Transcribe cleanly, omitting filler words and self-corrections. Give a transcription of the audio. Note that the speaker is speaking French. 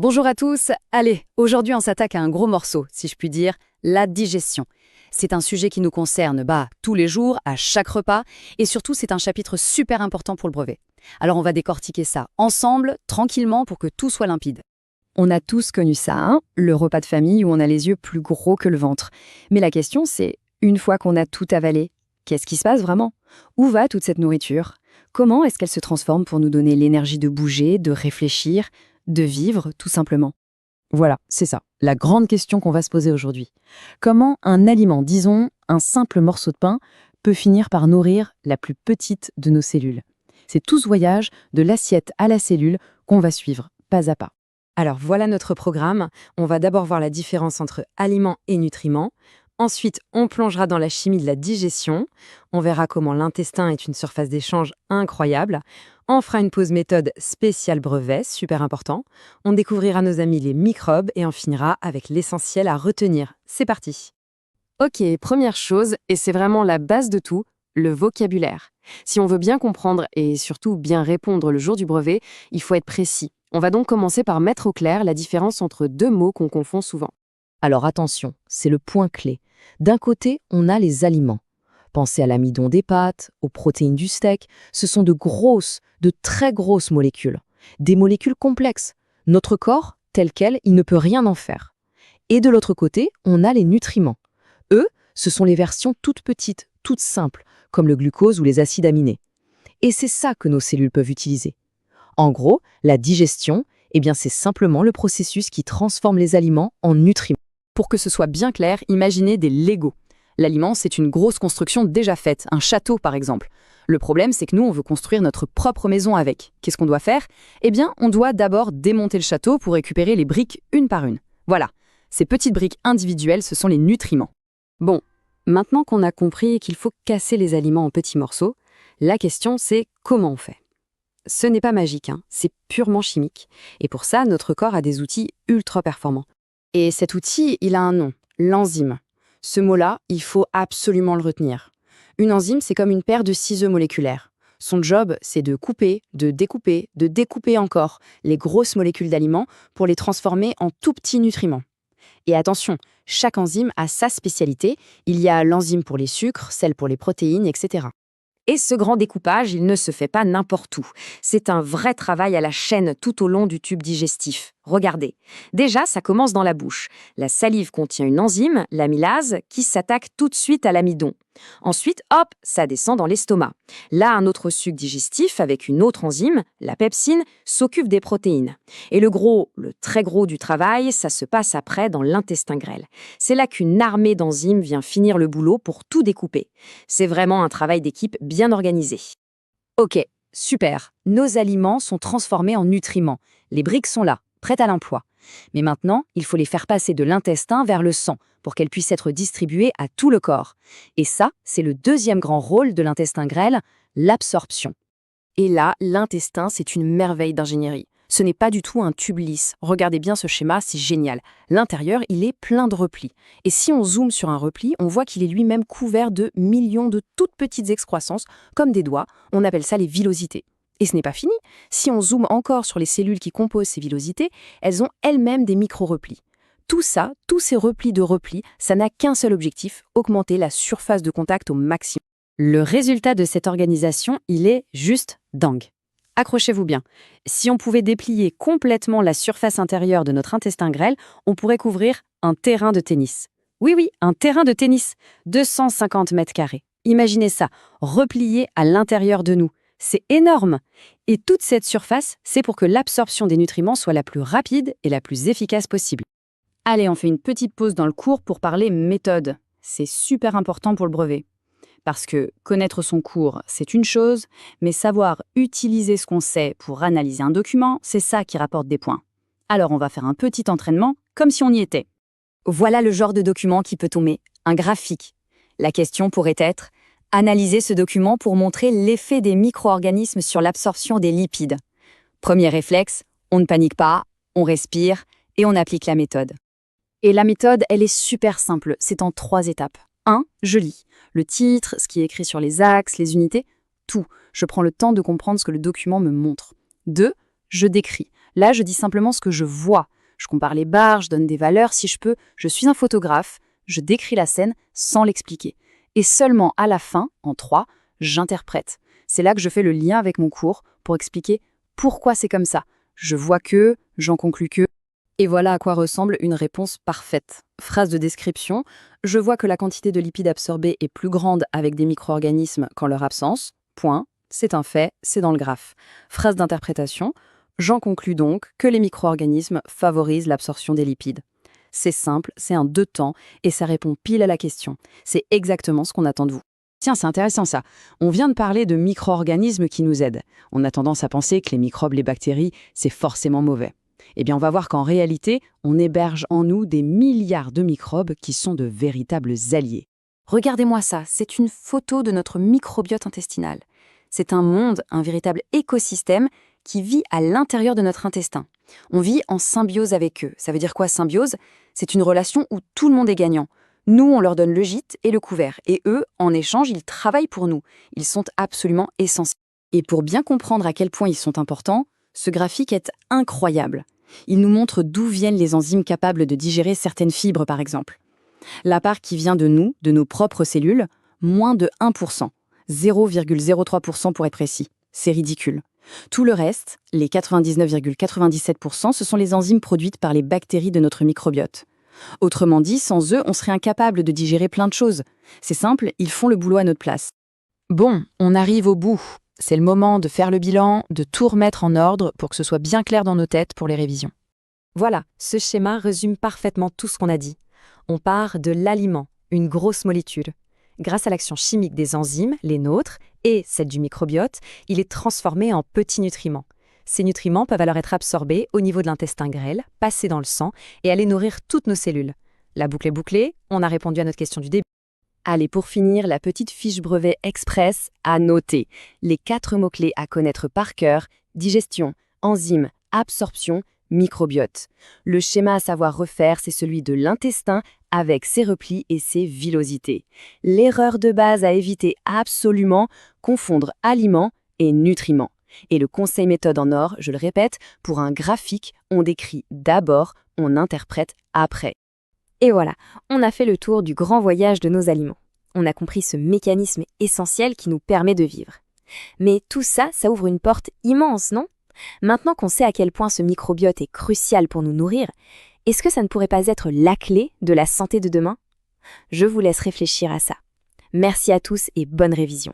Bonjour à tous. Allez, aujourd'hui on s'attaque à un gros morceau, si je puis dire, la digestion. C'est un sujet qui nous concerne tous les jours, à chaque repas, et surtout c'est un chapitre super important pour le brevet. Alors on va décortiquer ça ensemble, tranquillement, pour que tout soit limpide. On a tous connu ça, hein, le repas de famille où on a les yeux plus gros que le ventre. Mais la question c'est, une fois qu'on a tout avalé, qu'est-ce qui se passe vraiment? Où va toute cette nourriture? Comment est-ce qu'elle se transforme pour nous donner l'énergie de bouger, de réfléchir, de vivre, tout simplement? Voilà, c'est ça, la grande question qu'on va se poser aujourd'hui. Comment un aliment, disons un simple morceau de pain, peut finir par nourrir la plus petite de nos cellules? C'est tout ce voyage de l'assiette à la cellule qu'on va suivre, pas à pas. Alors voilà notre programme. On va d'abord voir la différence entre aliments et nutriments. Ensuite, on plongera dans la chimie de la digestion. On verra comment l'intestin est une surface d'échange incroyable. On fera une pause méthode spéciale brevet, super important. On découvrira nos amis les microbes et on finira avec l'essentiel à retenir. C'est parti. Ok, première chose, et c'est vraiment la base de tout, le vocabulaire. Si on veut bien comprendre et surtout bien répondre le jour du brevet, il faut être précis. On va donc commencer par mettre au clair la différence entre deux mots qu'on confond souvent. Alors attention, c'est le point clé. D'un côté, on a les aliments. Pensez à l'amidon des pâtes, aux protéines du steak. Ce sont de très grosses molécules. Des molécules complexes. Notre corps, tel quel, il ne peut rien en faire. Et de l'autre côté, on a les nutriments. Eux, ce sont les versions toutes petites, toutes simples, comme le glucose ou les acides aminés. Et c'est ça que nos cellules peuvent utiliser. En gros, la digestion, c'est simplement le processus qui transforme les aliments en nutriments. Pour que ce soit bien clair, imaginez des Legos. L'aliment, c'est une grosse construction déjà faite, un château par exemple. Le problème, c'est que nous, on veut construire notre propre maison avec. Qu'est-ce qu'on doit faire? On doit d'abord démonter le château pour récupérer les briques une par une. Voilà, ces petites briques individuelles, ce sont les nutriments. Bon, maintenant qu'on a compris qu'il faut casser les aliments en petits morceaux, la question c'est comment on fait? Ce n'est pas magique, hein, c'est purement chimique. Et pour ça, notre corps a des outils ultra performants. Et cet outil, il a un nom, l'enzyme. Ce mot-là, il faut absolument le retenir. Une enzyme, c'est comme une paire de ciseaux moléculaires. Son job, c'est de couper, de découper encore les grosses molécules d'aliments pour les transformer en tout petits nutriments. Et attention, chaque enzyme a sa spécialité. Il y a l'enzyme pour les sucres, celle pour les protéines, etc. Et ce grand découpage, il ne se fait pas n'importe où. C'est un vrai travail à la chaîne tout au long du tube digestif. Regardez. Déjà, ça commence dans la bouche. La salive contient une enzyme, l'amylase, qui s'attaque tout de suite à l'amidon. Ensuite, hop, ça descend dans l'estomac. Là, un autre suc digestif avec une autre enzyme, la pepsine, s'occupe des protéines. Et le très gros du travail, ça se passe après dans l'intestin grêle. C'est là qu'une armée d'enzymes vient finir le boulot pour tout découper. C'est vraiment un travail d'équipe bien organisé. Ok, super. Nos aliments sont transformés en nutriments. Les briques sont là, prêtes à l'emploi. Mais maintenant, il faut les faire passer de l'intestin vers le sang pour qu'elles puissent être distribuées à tout le corps. Et ça, c'est le deuxième grand rôle de l'intestin grêle, l'absorption. Et là, l'intestin, c'est une merveille d'ingénierie. Ce n'est pas du tout un tube lisse. Regardez bien ce schéma, c'est génial. L'intérieur, il est plein de replis. Et si on zoome sur un repli, on voit qu'il est lui-même couvert de millions de toutes petites excroissances, comme des doigts. On appelle ça les villosités. Et ce n'est pas fini. Si on zoome encore sur les cellules qui composent ces villosités, elles ont elles-mêmes des micro-replis. Tout ça, tous ces replis de replis, ça n'a qu'un seul objectif, augmenter la surface de contact au maximum. Le résultat de cette organisation, il est juste dingue. Accrochez-vous bien. Si on pouvait déplier complètement la surface intérieure de notre intestin grêle, on pourrait couvrir un terrain de tennis. Oui, un terrain de tennis. 250 mètres carrés. Imaginez ça, replié à l'intérieur de nous. C'est énorme. Et toute cette surface, c'est pour que l'absorption des nutriments soit la plus rapide et la plus efficace possible. Allez, on fait une petite pause dans le cours pour parler méthode. C'est super important pour le brevet. Parce que connaître son cours, c'est une chose, mais savoir utiliser ce qu'on sait pour analyser un document, c'est ça qui rapporte des points. Alors on va faire un petit entraînement, comme si on y était. Voilà le genre de document qui peut tomber, un graphique. La question pourrait être: analyser ce document pour montrer l'effet des micro-organismes sur l'absorption des lipides. Premier réflexe, on ne panique pas, on respire et on applique la méthode. Et la méthode, elle est super simple, c'est en 3 étapes. 1. Je lis. Le titre, ce qui est écrit sur les axes, les unités, tout. Je prends le temps de comprendre ce que le document me montre. 2. Je décris. Là, je dis simplement ce que je vois. Je compare les barres, je donne des valeurs si je peux. Je suis un photographe, je décris la scène sans l'expliquer. Et seulement à la fin, en 3, j'interprète. C'est là que je fais le lien avec mon cours pour expliquer pourquoi c'est comme ça. Je vois que, j'en conclus que. Et voilà à quoi ressemble une réponse parfaite. Phrase de description, je vois que la quantité de lipides absorbés est plus grande avec des micro-organismes qu'en leur absence. Point. C'est un fait, c'est dans le graphe. Phrase d'interprétation, j'en conclus donc que les micro-organismes favorisent l'absorption des lipides. C'est simple, c'est un 2 temps et ça répond pile à la question. C'est exactement ce qu'on attend de vous. Tiens, c'est intéressant ça. On vient de parler de micro-organismes qui nous aident. On a tendance à penser que les microbes, les bactéries, c'est forcément mauvais. Eh bien, on va voir qu'en réalité, on héberge en nous des milliards de microbes qui sont de véritables alliés. Regardez-moi ça, c'est une photo de notre microbiote intestinal. C'est un monde, un véritable écosystème qui vit à l'intérieur de notre intestin. On vit en symbiose avec eux. Ça veut dire quoi, symbiose? C'est une relation où tout le monde est gagnant. Nous, on leur donne le gîte et le couvert. Et eux, en échange, ils travaillent pour nous. Ils sont absolument essentiels. Et pour bien comprendre à quel point ils sont importants, ce graphique est incroyable. Il nous montre d'où viennent les enzymes capables de digérer certaines fibres, par exemple. La part qui vient de nous, de nos propres cellules, moins de 1%. 0,03% pour être précis. C'est ridicule. Tout le reste, les 99,97%, ce sont les enzymes produites par les bactéries de notre microbiote. Autrement dit, sans eux, on serait incapable de digérer plein de choses. C'est simple, ils font le boulot à notre place. Bon, on arrive au bout. C'est le moment de faire le bilan, de tout remettre en ordre pour que ce soit bien clair dans nos têtes pour les révisions. Voilà, ce schéma résume parfaitement tout ce qu'on a dit. On part de l'aliment, une grosse molécule. Grâce à l'action chimique des enzymes, les nôtres, et celle du microbiote, il est transformé en petits nutriments. Ces nutriments peuvent alors être absorbés au niveau de l'intestin grêle, passer dans le sang et aller nourrir toutes nos cellules. La boucle est bouclée, on a répondu à notre question du début. Allez, pour finir, la petite fiche brevet express à noter. Les 4 mots-clés à connaître par cœur: digestion, enzymes, absorption, microbiote. Le schéma à savoir refaire, c'est celui de l'intestin avec ses replis et ses villosités. L'erreur de base à éviter absolument, confondre aliments et nutriments. Et le conseil méthode en or, je le répète, pour un graphique, on décrit d'abord, on interprète après. Et voilà, on a fait le tour du grand voyage de nos aliments. On a compris ce mécanisme essentiel qui nous permet de vivre. Mais tout ça, ça ouvre une porte immense, non? Maintenant qu'on sait à quel point ce microbiote est crucial pour nous nourrir, est-ce que ça ne pourrait pas être la clé de la santé de demain? Je vous laisse réfléchir à ça. Merci à tous et bonne révision.